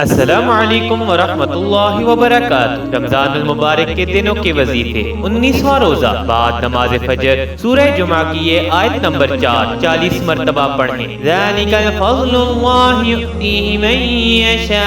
अस्सलामु अलैकुम वरहमतुल्लाहि वबरकातुहू। रमजानुल मुबारक के दिनों के वजीफे 19वां रोजा बाद नमाज फजर सूरह जुमा की ये आयत नंबर 40 मरतबा पढ़ें। ज़ालिकल फ़ज़्लुल्लाहि युअतीहि मन यशा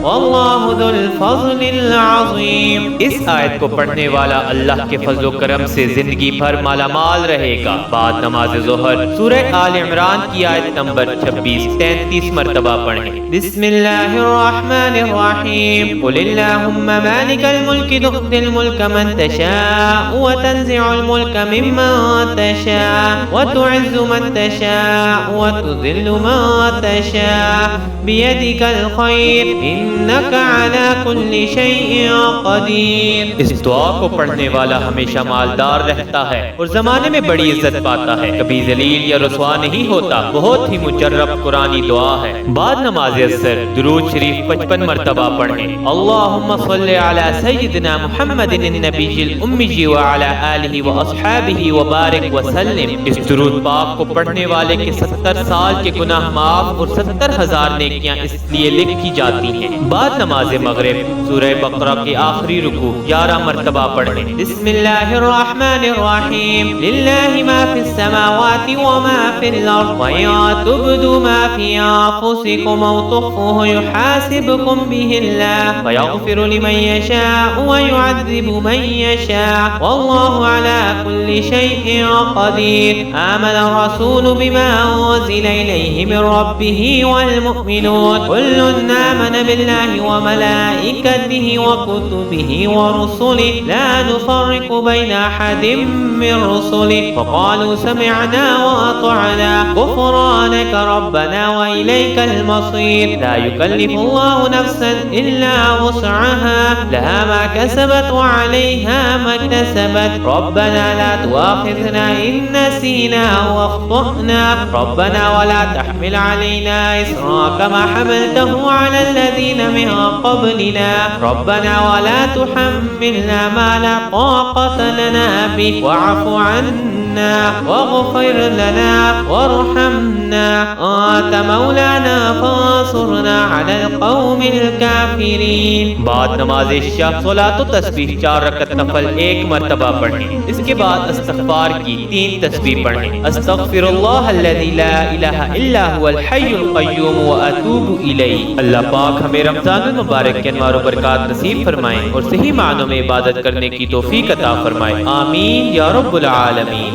वल्लाहु ज़ुल फ़ज़्लिल अज़ीम। इस आयत को पढ़ने वाला अल्लाह के फजल करम से जिंदगी भर मालामाल रहेगा। बाद नमाज ज़ोहर सूरह आल इमरान की आयत नंबर 33 मरतबा पढ़ें। बिस्मिल्लाहिर रहमानिर्रहीम कुलिल्लाहुम्मा मालिकल मुल्क तु'तिल मुल्क मन तशाअ व तंज़िउल मुल्क मिम्मन तशाअ व तु'इज़्ज़ु मन तशाअ व तुज़िल्लु मन तशाअ बियदिकल खैर इन्नका अला कुल्लि शैइन क़दीर। इस दुआ को पढ़ने वाला हमेशा मालदार रहता है और जमाने में बड़ी इज्जत पाता है, कभी जलील या रुसवा नहीं होता। बहुत ही मुजर्रब कुरानी दुआ है। बाद नमाज असर दुरूद शरीफ 55 मरतबा पढ़ें। अल्लाहुम्मा सल्लि अला सय्यिदिना मुहम्मदिन नबिय्यिल उम्मी व अला आलिहि व अस्हाबिहि व बारिक व सल्लिम। इस दुरूद पाक को पढ़ने वाले के 70 साल के गुनाह माफ और 70,000 नेकियां इसलिए लिखी जाती हैं। बाद नमाज मगरिब सूरह बकरा के आखिरी रुकू 11 मरतबा पढ़ें। बिस्मिल्लाहिर रहमानिर रहीम लिल्लाहि मा फिस समावाति व मा फिल अर्द व या तुब्दु मा फी अनफुसिकुम औ तुख्फूहु युहासिबकुम बिहिल्लाह व यग़फिरु लिमन यशाअ व युअज़्ज़िबु मन यशाअ वल्लाहु अला कुल्लि शैइन क़दीर। आमन अर्रसूलु बिमा उन्ज़िला इलैहि मिर रब्बिहि वल मुअ्मिनून कुल्लुन आमन बिल्लाहि व मलाइकतिहि व कुतुबिहि व रुसुलिहि ला नुफ़र्रिक़ु बैन अहदिम मिर रुसुलिहि फ़क़ालू समिअना व अतअना गुफ़रानक रब्बना व इलैकल मसीर। ला युकल्लिफ़ुल्लाहु नफ़्सन इल्ला वुस्अहा लहा मा कसबत व अलैहा मा इक्तसबत रब्बना ला तुआख़िज़ना इन नसीना व अख़्तअना रब्बना व ला तहमिल अलैना इस्रा कमा हमलतहु अला الذين من قبلنا ربنا ولا تحملنا ما لا طاقة لنا به واعف عنا واغفر لنا وارحمنا أنت مولانا فانصرنا على القوم الكافرين। बाद नमाज इशा सलात व तस्बीह 4 रकअत नफल 1 मरतबा पढ़ें। इसके बाद इस्तिग़फ़ार की 3 तस्बीह पढ़ें। अस्तग़फ़िरुल्लाहल्लज़ी ला इलाहा इल्ला हुवल हय्युल क़य्यूम व अतूबु इलैहि। अल्लाह पाक हमें रमज़ानुल मुबारक के अनवार व बरकात नसीब फरमाएं और सही मानों में इबादत करने की तौफीक अता फरमाएं। आमीन या रब्बुल आलमीन।